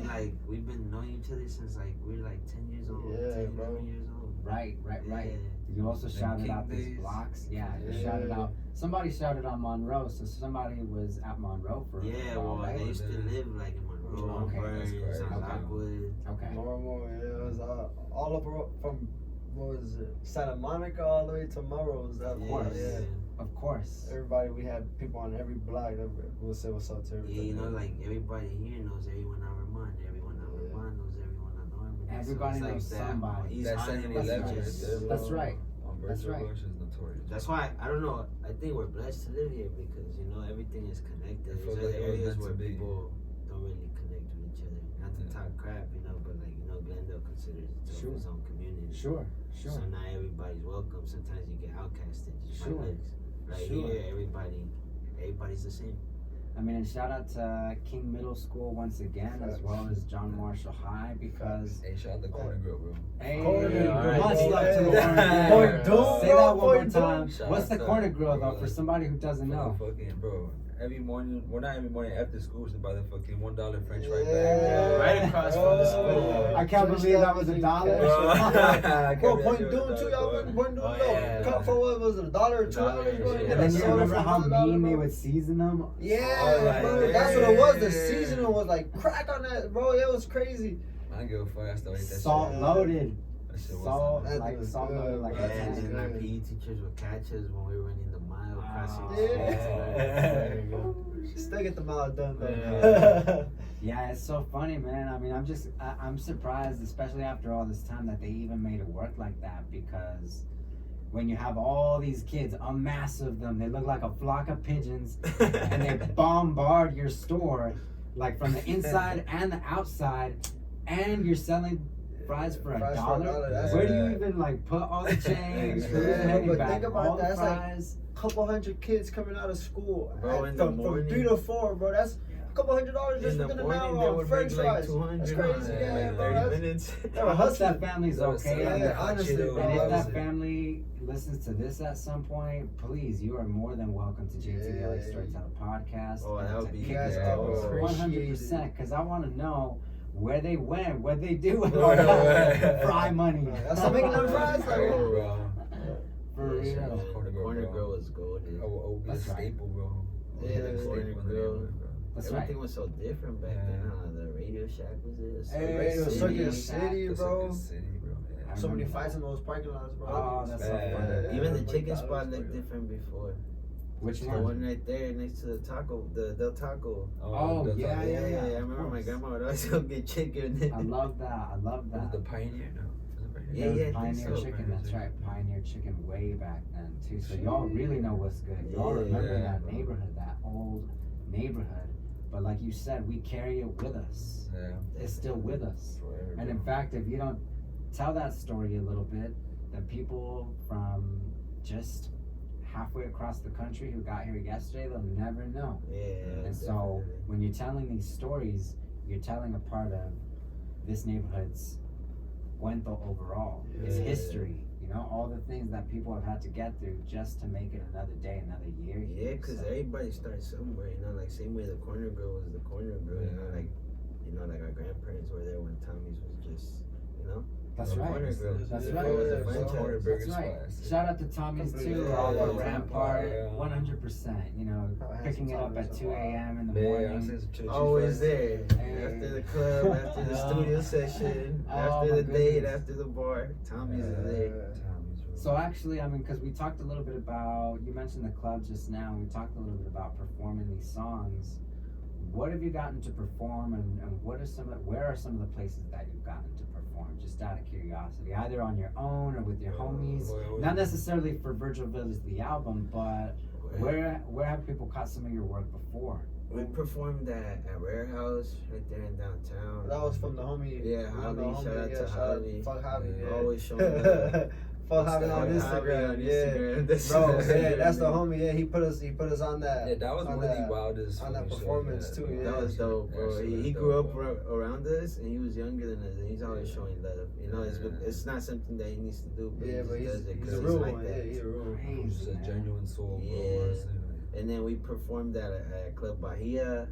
We've been knowing each other since we were 10 years old. 10, 11 years old. Right. Yeah. You also shouted out these blocks. Yeah, you shouted out. Somebody shouted out Monroe, so somebody was at Monroe for a while, right? They used to live in Monroe, Burns, on Lockwood. Okay. More. Yeah, it was all over from, what was it, Santa Monica all the way to Melrose. Of course. Everybody, we had people on every block that would say what's up to everybody. Yeah, everybody here knows everyone on Vermont. Everyone on Vermont knows everyone on Normandy. Everybody knows somebody. That's right. On Virgil Village is notorious. That's why, I don't know, I think we're blessed to live here because, everything is connected. There's other areas where people don't really connect with each other. Not to talk crap, but Glendale considers itself its own community. Sure. So not everybody's welcome. Sometimes you get outcasted just by looks. Right here, everybody's the same. And shout out to King Middle School once again, as well as John Marshall High, because shout out the Corner Grill, bro. Much love to the Corner Grill. Say that one more time. What's the Corner Grill though, for somebody who doesn't know? Bro, every morning, not every morning, after school, to buy the fucking $1 French fry bag. Right across from the school. I can't believe that was $1. Bro, Point Doom too, y'all Point Doom, cut for what was it, $1 or $2, bro? And then you remember how mean they would season them? Yeah, bro, that's what it was. The seasoning was like crack on that, bro. It was crazy. I don't give a fuck. I still eat that salt loaded. Salt loaded like that. And then our PE teachers would catch us when we were running the mile crossing the street. Still get the mile done though. Yeah, it's so funny, man. I'm surprised, especially after all this time, that they even made it work like that, because when you have all these kids, a mass of them, they look like a flock of pigeons, and they bombard your store, like from the inside and the outside, and you're selling fries for $1. Where do you even put all the change? But think about that. That's a couple hundred kids coming out of school, bro, from 3 to 4, bro. That's a couple $100 just within an hour on French fries. That's crazy, bro. 30 minutes. I hope that family's okay. Honestly, bro. And if that family listens to this at some point, please, you are more than welcome to JTLA Storyteller Podcast. Oh, that would be 100%, because I want to know where they went, what they do with all that fry money. That's not making them fries, bro. For real. Corner Grill was golden. That's right. Staple, bro. Yeah, the Corner Grill. Everything was so different back then. The Radio Shack was it? Hey, it was Circuit City, bro. So many fights in those parking lots, bro. Oh, that's so funny. Even the chicken spot looked different before. Which The one? one right there next to the taco, the Del Taco. Oh, Del yeah, Taco. Yeah, I remember my grandma would always go get chicken. I love that. I love Was it that. the Pioneer? No. Was it Pioneer? Yeah, There was I think Pioneer so. Chicken. That's right. Pioneer Chicken way back then too. So y'all really know what's good. Y'all Yeah, remember yeah. that neighborhood, that old neighborhood. But like you said, we carry it with us. Yeah. It's still with us. Forever. And in fact, if you don't tell that story a little bit, the people from just halfway across the country who got here yesterday, they'll never know. Yeah. And so when you're telling these stories, you're telling a part of this neighborhood's cuento overall. It's Yeah. history. You know, all the things that people have had to get through just to make it another day, another year. Yeah, here. because So- everybody starts somewhere, you know, like same way the corner girl was the corner girl, you know, like our grandparents were there when Tommy's was just, you know. That's the right. Corner girl. That's Before right. it was a Yeah, franchise. Corner That's burger right. spots. Shout out to Tommy's too, Yeah, all yeah, over yeah. Rampart, Yeah. 100%. You know, I had picking some it up Tommy's at a 2 while. a.m. in the Yeah, I morning. said some chili cheese Always fries. there. Hey. After the club, after the studio session, Oh, after my the date, goodness. after the bar, Tommy's is there. Tommy's, bro. So actually, I mean, because we talked a little bit about, you mentioned the club just now. We talked a little bit about performing these songs. What have you gotten to perform, and what are where are some of the places that you've gotten to perform? Just out of curiosity, either on your own or with your homies. Not necessarily for Virgil Village, the album, but where have people caught some of your work before? We performed at Rare House right there in downtown. That was from the homie. Yeah, Javi, shout out to Javi. Fuck Javi. Yeah. Yeah. Always showing up. Fuck Javi on Javi Instagram. on Yeah. Instagram. That's Bro, it. yeah, that's the homie. Yeah, he put us on that. Yeah, that was on one of that- the wildest on that fucking shows, performance, yeah. too, yeah. That was dope, bro. Yeah, He so grew dope, up bro. around us, and he was younger than us, and he's always Yeah. showing love. You know, it's not something that he needs to do, but Yeah, he but just does it he's 'cause a he's real like one. that. Yeah, he's a real one. He's just a man. genuine soul, bro. Yeah. Honestly, And then we performed at Club Bahia.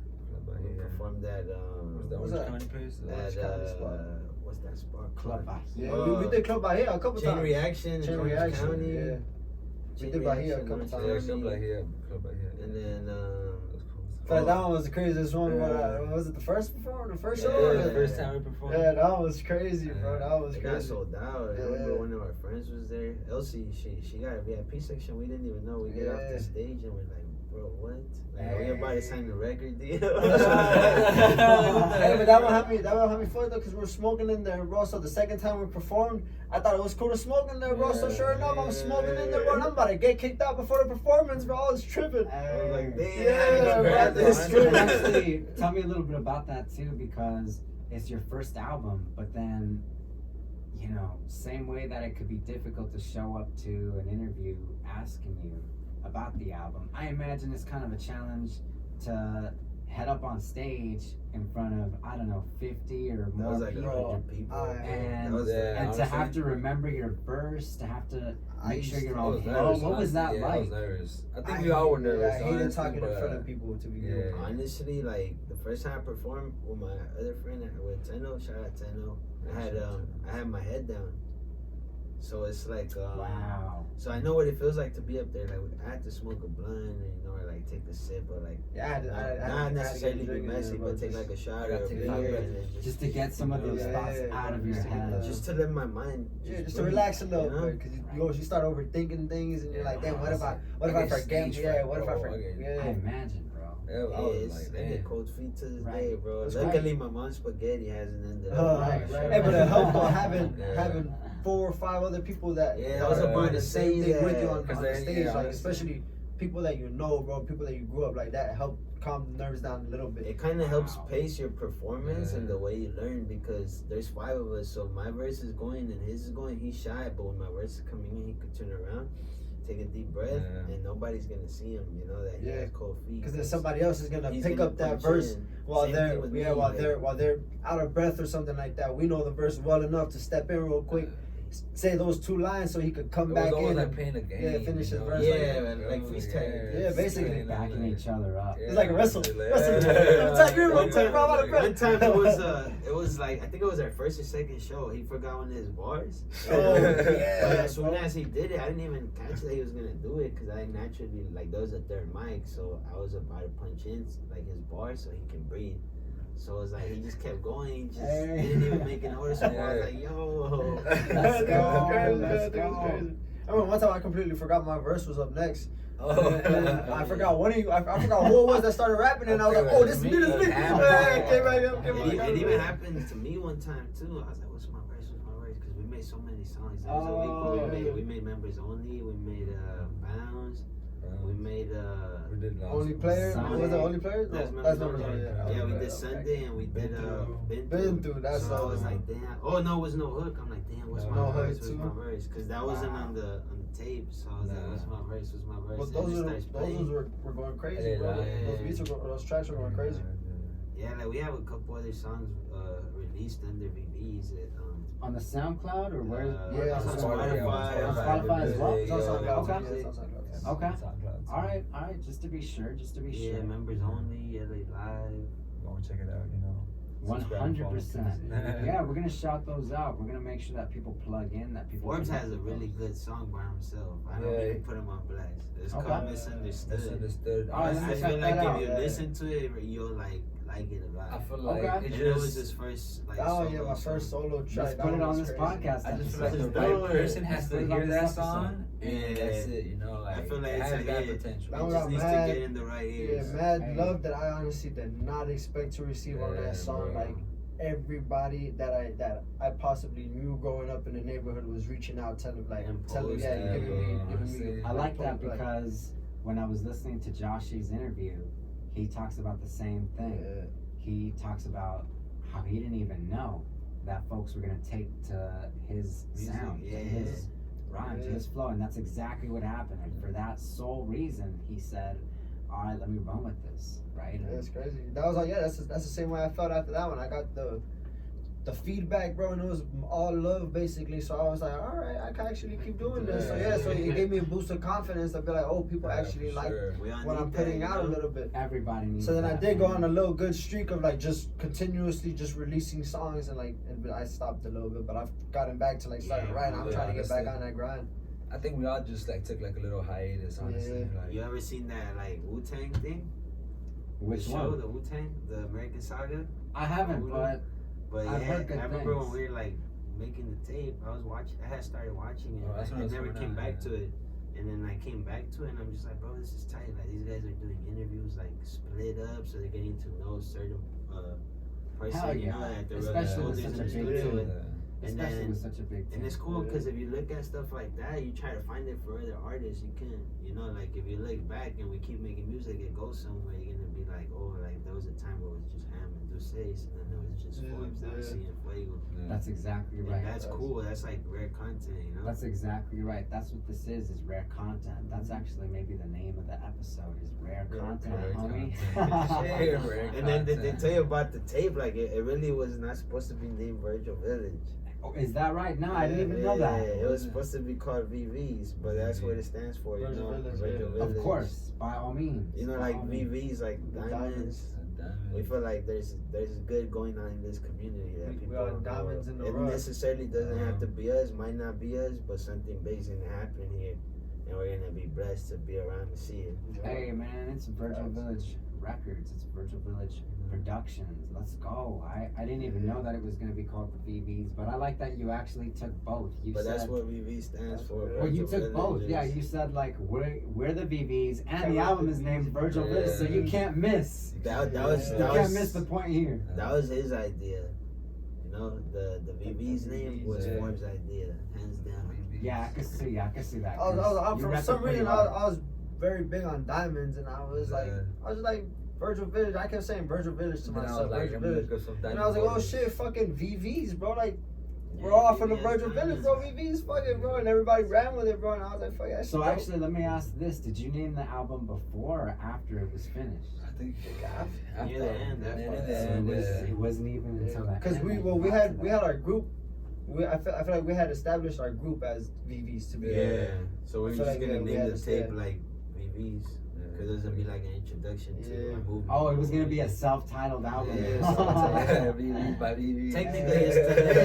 like, We performed at was that What's Orange that? County place? at County spot? what's that spot? Club called? Bahia. Yeah, we did Club Bahia a couple Chain times. Reaction. Chain in Orange Reaction. County. Yeah. Chain did Bahia a Reaction, couple Orange times. Yeah, County. Club Bahia. Club Bahia. And then That's cool. But that one was the craziest one. Yeah. Was it the first performance? The first show? Yeah, or the the- first time we performed. Yeah, that was crazy, bro. That was it got crazy. sold out. I Yeah. remember one of our friends was there. Elsie, she got a VIP section. We didn't even know. We get off Yeah. the stage and we're like, bro, what? Like, we about to sign the record deal. Hey, but that one had me fucked up because we were smoking in there, bro. So the second time we performed, I thought it was cool to smoke in there, bro. So sure enough, I'm smoking in there, bro. And I'm about to get kicked out before the performance, bro. I was tripping. I was like, damn. Yeah, bro, this this is Actually, tell me a little bit about that too, because it's your first album, but then, you know, same way that it could be difficult to show up to an interview asking you about the album, I imagine it's kind of a challenge to head up on stage in front of, I don't know, 50 or That more was like people. 100 people. And, That was and to have honestly. to remember your verse, to have to make sure you're I on was flow. nervous, What was that honestly. Yeah, I like? was nervous. I think we all were nervous. I hated honestly, talking in but, front of people to begin with. yeah. Honestly, like the first time I performed with my other friend, with Tenno, shout out Tenno, I had my head down. So it's like, Wow. so I know what it feels like to be up there. Like I had to smoke a blunt, and, you know, or like take a sip, or like Yeah, not necessarily be drinking messy, there, bro. but take like a shot gotta or a take beer, a beer. and then Just to get some of those Yeah, thoughts out of your just to get head. the- just to let my mind. Yeah, just to breathe, relax a little you know? bit, because you start overthinking things, and you're like, damn, what if I I get forget? stage Yeah, fright, what if I bro. forget? I Yeah. imagine, bro. Yeah, I was like, I get damn. cold feet to this Right. day, bro. That's Luckily, my mom's spaghetti hasn't ended Oh, up. right, right. Hey, but it helped though having Yeah. 4 or 5 other people that Yeah, I was are about doing to the same say thing with that, you on 'cause the then, stage, yeah, like honestly. especially people that you know, bro, people that you grew up like that help calm the nerves down a little bit. It kind of helps Wow. pace your performance and Yeah. the way you learn, because there's 5 of us, so my verse is going and his is going. He's shy, but when my verse is coming in, he could turn around, take a deep breath, Yeah. and nobody's gonna see him. You know that he Yeah. has cold feet. Because then somebody else is gonna He's pick gonna up that punch verse in. while Same they're thing with me, while they're out of breath or something like that. We know the verse well enough to step in real quick, say those 2 lines so he could come It back was almost in. like and- playing a game. yeah, finish you his know? verse Yeah, like freestyle. Yeah, basically Backing each other up. It's like a wrestle. Yeah. Wrestle. Yeah. Tag in real One quick, bro, I'm out of breath. time it was like, I think it was our first or second show. He forgot one of his bars. Oh, But yeah, as soon bro. as he did it, I didn't even catch that he was gonna do it, because I naturally, like, there was a third mic, so I was about to punch in like his bar so he can breathe. So it was like he just kept going. He just didn't even make an order. So I was like, yo, Let's go. Let's go. I remember one time I completely forgot my verse was up next. Oh. And I forgot one of you. I forgot who it was that started rapping, and I was like, "Oh, this is me, this is me." Came back up. It even happened to me one time too. I was like, "What's my verse? What's my verse?" Because we made so many songs. There was a week where we made Members Only. We made Bounce. We made we did Only Player. Was it Only Player? That's Members Only. Only. Yeah, we did Sunday and we did Been Through. That's so I was like, damn. Oh no, it was No Hook. I'm like, damn. What's my verse? What's my verse? Because that wasn't on the tape. So I was like, what's my verse? What's my verse? But those were going crazy, bro. Those beats those tracks were going crazy. Yeah, like we have a couple other songs released under VVs. On the SoundCloud or where? Yeah, on Spotify. On Spotify as well? It's on SoundCloud. Okay. Okay. All right. Just to be sure. Yeah, Members Only, LA Live. Go and check it out, you know. 100%. Yeah, we're gonna shout those out. We're gonna make sure that people plug in. That people. Forbes has a really good song by himself. I don't even put him on blast. It's called Misunderstood. I feel like if you listen to it, you'll like it a lot. I feel like it was his first like. Oh yeah, my first solo track. Let's put it on this podcast. I just feel like the right person has to hear that song, and that's it. You know, like I feel like it has that hit. potential. It just needs to get in the right ears. Yeah, mad love that I honestly did not expect to receive on that song. Bro. Like everybody that I possibly knew growing up in the neighborhood was reaching out, telling giving me. I like that because when I was listening to Joshy's interview, he talks about the same thing. Yeah. He talks about how he didn't even know that folks were gonna take to his sound, to his rhyme, to his flow, and that's exactly what happened. And for that sole reason, he said, "All right, let me run with this." Right? Yeah, it's crazy. That was like, that's the same way I felt after that one. I got the feedback, bro, and it was all love basically. So I was like, all right, I can actually keep doing this. So it gave me a boost of confidence to be like, oh, people actually like what I'm putting out a little bit. Everybody needs. So then that, I did go on a little good streak of like just continuously just releasing songs and I stopped a little bit, but I've gotten back to like starting writing. I'm trying to get back on that grind. I think we all just like took like a little hiatus, honestly. Yeah. Like, you ever seen that like Wu-Tang thing? Which the show, the Wu-Tang, the American Saga? I haven't, but I've heard good I remember when we were like making the tape, I had started watching it. I never came back to it. And then I came back to it and I'm just like, bro, this is tight. Like these guys are doing interviews like split up so they're getting to know a certain person. Hell yeah. You know, like the especially with such a big deal. Especially with such a big team. And it's cool because if you look at stuff like that, you try to find it for other artists. You can't, you know, like if you look back and we keep making music, it goes somewhere. You're gonna be like, oh, like there was a time where it was just Ham and Deuce, and then there was just Forbes, Dempsey, and Fweago. That's exactly right. And that's cool. That's like rare content, you know. That's exactly right. That's what this is rare content. That's actually maybe the name of the episode is rare content, homie. And then they tell you about the tape, like it really was not supposed to be named Virgil Village. Oh, is that right? No, I didn't even know that. It was supposed to be called VVs, but that's what it stands for, you know. Virgil Village. Of course, by all means. You know, like VVs, like diamonds. We feel like there's good going on in this community that people are diamonds in the rough. It necessarily doesn't have to be us, might not be us, but something big's gonna happen here, and we're gonna be blessed to be around to see it. Hey man, it's Virgil Village Records. It's Virgil Village Productions. Let's go. I didn't even know that it was gonna be called the VVs, but I like that you actually took both. That's what VV stands for. Well, you took both. Yeah, you said like we're the VVs, and the album is named Virgil Village, so you can't miss. You can't miss the point here. That was his idea. You know, the VV's name was Forbes' idea, hands down. Yeah, I can see that. For some reason, I was very big on diamonds, and I was like Virgil Village. I kept saying Virgil Village to myself. Virgil Village. And I was like, oh shit, fucking VVs, bro. Like, we're all from the Virgil Village, bro. VVs, fucking, bro. And everybody ran with it, bro. And I was like, fuck that shit. So actually, let me ask this: did you name the album before or after it was finished? I think near the end. It wasn't even until that. Because we had our group. I feel like we had established our group as VVs to be. Yeah. So we're just gonna name the tape like VVs. Because it was gonna be like an introduction to a movie. Oh, it was gonna be a self-titled album. Technically, it still is.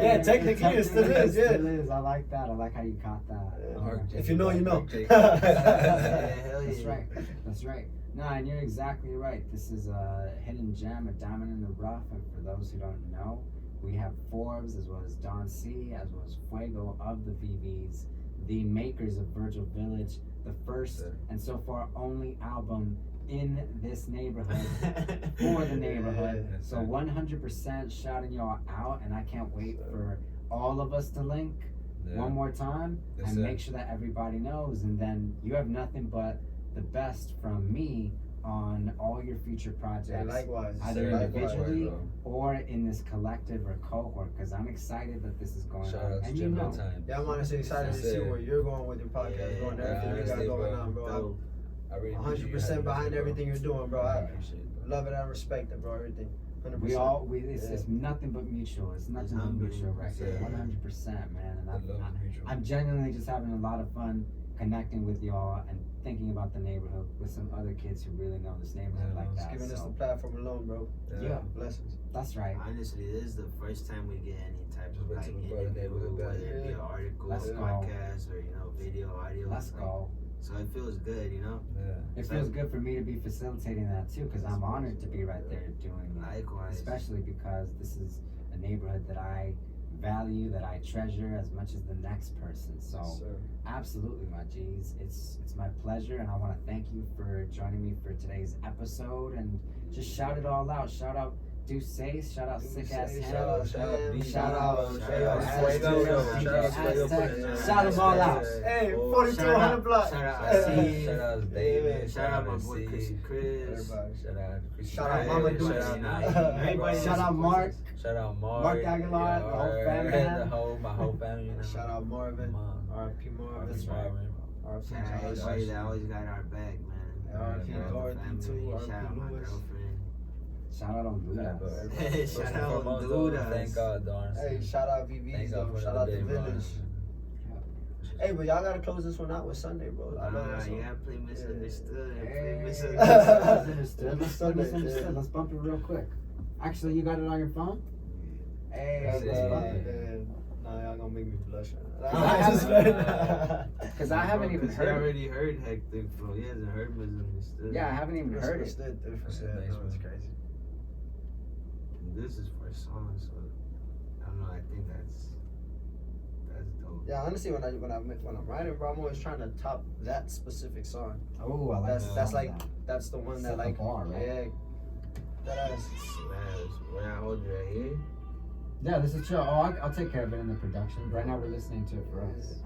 Yeah, technically, it still is. Yeah, I like that. I like how you caught that. Our If you know, you know. That's right. That's right. No, and you're exactly right. This is a hidden gem, a diamond in the rough. And for those who don't know, we have Forbes as well as Don C, as well as Fweago of the VVs, the makers of Virgil Village, the first and so far only album in this neighborhood for the neighborhood. So 100% shouting y'all out, and I can't wait for all of us to link one more time and make sure that everybody knows. And then you have nothing but the best from me on all your future projects, likewise, either individually or in this collective or cohort, because I'm excited that this is going on. And you know, I'm honestly excited to see where you're going with your podcast, going everything you got going on, bro. I'm 100% behind everything you're doing, bro. I love it, I respect it, bro. Everything. 100%. It's nothing but mutual. It's nothing but mutual right here. 100%, man. And I'm genuinely just having a lot of fun connecting with y'all and thinking about the neighborhood with some other kids who really know this neighborhood like that. Giving us the platform alone, bro. Yeah. Blessings. That's right. Honestly, this is the first time we get any type of like interview, whether it be an article, podcast, or video, audio. Let's go. So it feels good, It feels good for me to be facilitating that too, because I'm honored to be right there doing that. Likewise. Especially because this is a neighborhood that I value, that I treasure as much as the next person. So absolutely, my G's. It's my pleasure, and I want to thank you for joining me for today's episode, and just shout it all out. Shout out Deuce, shout out Sick Ass Ham, shout out shout them all out. Hey, 4200 block. Shout out David, shout out my boy Chris, shout out Mama Deuce, shout out Mark, Mark Aguilar, the whole family, my whole family. Shout out Marvin, R.I.P. Marvin. That's right. Shout out everybody that always got our back, man. R.I.P. Dorothy too, Shout out my girlfriend. Shout out on Duda. Hey, shout out on Duda. Thank God, Darn. Hey, shout out VVs though. Shout out the Village. Hey, but y'all gotta close this one out with Sunday, bro. You gotta play Misunderstood. Misunderstood. Let's bump it real quick. Actually, you got it on your phone? Hey, let's bump it. Nah, y'all gonna make me blush. Because I haven't even heard. He already heard Hectic Flow. He hasn't heard Misunderstood. Yeah, I haven't even heard it. That's crazy. This is first song, so I don't know. I think that's dope. Yeah, honestly, when I'm writing, bro, I'm always trying to top that specific song. Oh, I like that. That's like that's the one that like bar, right? Yeah. That ass. When I hold you right here. Yeah, this is true. Oh, I'll take care of it in the production. Right now, we're listening to it for us.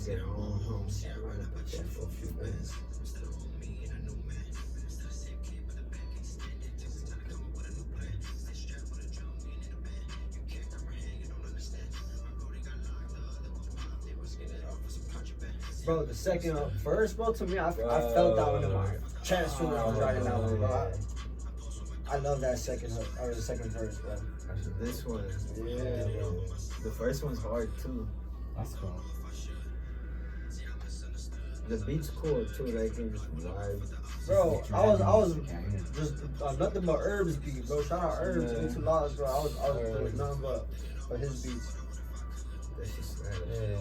Get her own home, she run up a check for a few bands. I'm still on me and a new man. Instead of same kid, but the back ain't standing. Takes time to come up with a new plan. Stay strapped with a drum, me in the band. You can't comprehend, you don't understand. My brody got locked, the other was popped. They was getting it off for some contraband. Bro, the second verse, bro, to me, I felt that one in my chest when I was writing that one, bro. I love that second verse, bro. This one, yeah, bro. The first one's hard too. That's cool. The beat's cool too, like in just vibe. Bro, I was just nothing but Herbs beat, bro. Shout out Herbs, Into Laws, bro. I was doing nothing but his beats. That's just sad. Yeah.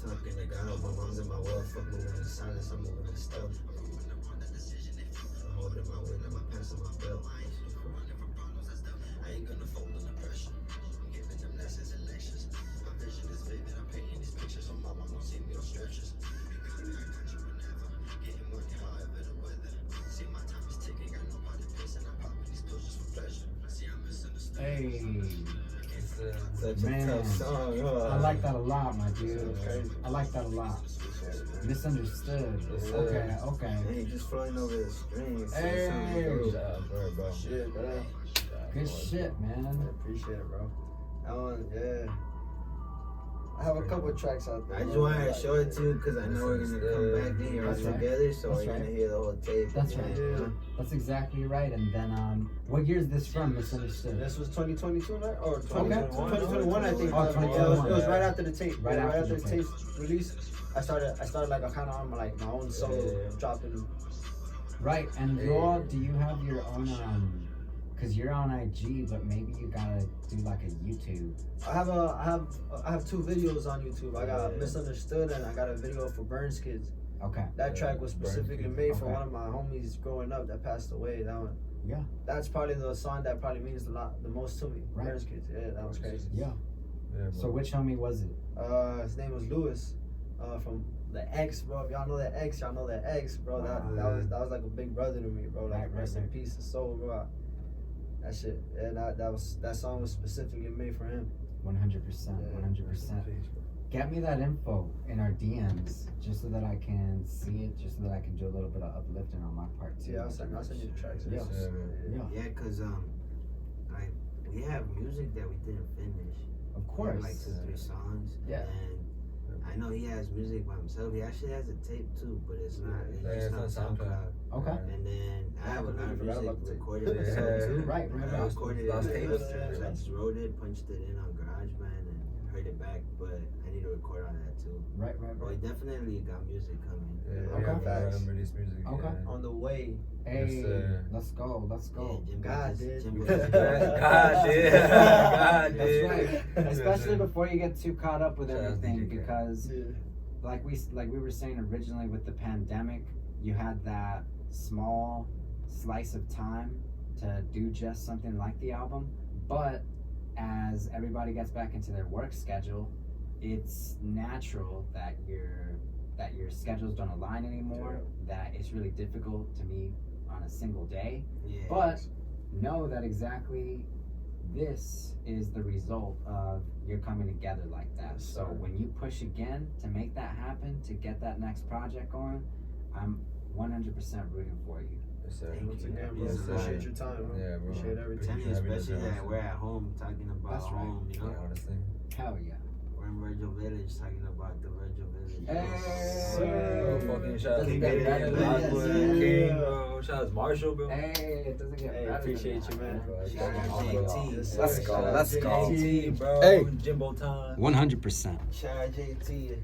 Talking to God, my mom's in my world, fuck moving in silence, I'm moving in stealth. I'm holding my weight and my pants on my belt. I ain't gonna fold under pressure. I'm giving them lessons and lectures. My vision is vivid, I'm painting these pictures, so mama won't see me on stretchers. I got you whenever, getting money however the weather. See my time is ticking, got nobody pissing, I'm popping these pills just for pleasure. See, I'm misunderstood. Hey. Such a tough song, huh? I like that a lot, my dude. I like that a lot. Misunderstood. Yes, Okay. And he just floating over the strings. Hey. Bro. Shit, bro. Good shit, man. I appreciate it, bro. Yeah. I have a couple of tracks out there. I just wanted to show it to you because I know we're gonna come back in here all together, so we're gonna hear the whole tape. That's right. Yeah. That's exactly right. And then, what year is this from? Misunderstood. This was 2022, right? Or 2021, I think. Oh, Yeah, 2021. it was right after the tape. Right after the the tape release. I started like a kind of on my own solo dropping. Right. And do you have your own because you're on IG, but maybe you gotta do like a YouTube. I have 2 videos on YouTube. I got Misunderstood and I got a video for Burns Kids. Okay. That track was specifically made for Okay. one of my homies growing up that passed away. That one. Yeah. That's probably the song that probably means the most to me. Right. Burns Kids. Yeah, that was crazy. Yeah. So which homie was it? His name was Lewis. From the X, bro. If y'all know that X, y'all know that X, bro. That was like a big brother to me, bro. Like rest in peace, his soul, bro. That shit, that song was specifically made for him. 100%, 100%. Get me that info in our DMs, just so that I can see it, just so that I can do a little bit of uplifting on my part too. Yeah, I'll send you the tracks. Yeah, cause like we have music that we didn't finish. Of course. Like 2-3 songs. Yeah. And I know he has music by himself. He actually has a tape too, but it's not. It's just on SoundCloud. Okay. And then I have a lot of music recorded Yeah. myself too. Right. I recorded Lost it. tapes. I just wrote it, punched it in on GarageBand, and heard it back. But I need to record on that too. Right. But we definitely got music coming. Release music. Okay. Yeah. On the way. Hey, Yes, let's go. Yeah, God did. God did. That's right. Especially before you get too caught up with Shout out to everything, DJ. because like we were saying originally with the pandemic, you had that small slice of time to do just something like the album. But as everybody gets back into their work schedule, it's natural that your schedules don't align anymore, that it's really difficult to meet on a single day. Yeah. But know that exactly this is the result of you're coming together like that. Yes, so sir. when you push again to make that happen, to get that next project going, I'm 100% rooting for you. Yes, sir. Once again, bro. Yes, sir. Appreciate your time, bro. Yeah, bro. Appreciate everything. Especially that we're at home talking about That's right. home, you know? Yeah, honestly. Hell yeah. We're in Virgil Village talking about the Virgil Village. Hey. Bro, fucking shout out to Doesn't Big get better Daddy, than Lockwood, this. King, bro. Shout out to Marshall, bro. Hey, it doesn't get Hey, better appreciate than you, that, man. Shout out to JT. Yes, sir. Let's go, Shout out let's to go. JT. JT, bro. Hey. Jimbo time. 100%. Shout out JT.